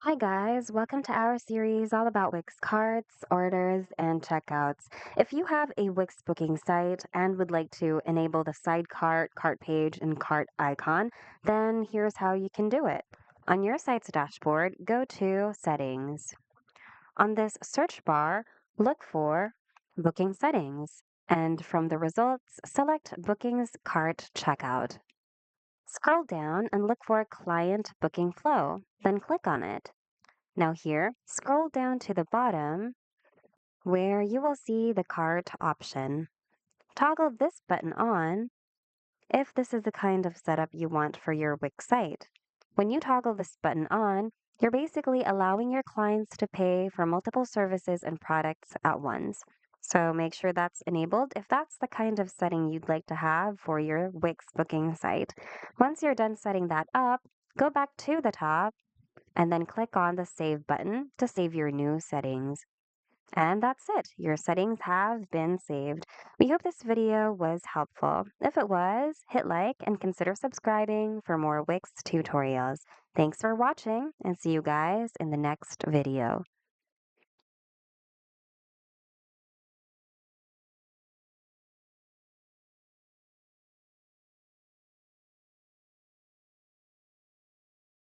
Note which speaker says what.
Speaker 1: Hi guys, welcome to our series all about Wix carts, orders, and checkouts. If you have a Wix booking site and would like to enable the side cart, cart page, and cart icon, then here's how you can do it. On your site's dashboard, go to Settings. On this search bar, look for Booking Settings, and from the results, select Bookings Cart Checkout. Scroll down and look for Client Booking Flow, then click on it. Now here, scroll down to the bottom where you will see the cart option. Toggle this button on if this is the kind of setup you want for your Wix site. When you toggle this button on, you're basically allowing your clients to pay for multiple services and products at once. So make sure that's enabled if that's the kind of setting you'd like to have for your Wix booking site. Once you're done setting that up, go back to the top and then click on the Save button to save your new settings. And that's it. Your settings have been saved. We hope this video was helpful. If it was, hit like and consider subscribing for more Wix tutorials. Thanks for watching and see you guys in the next video.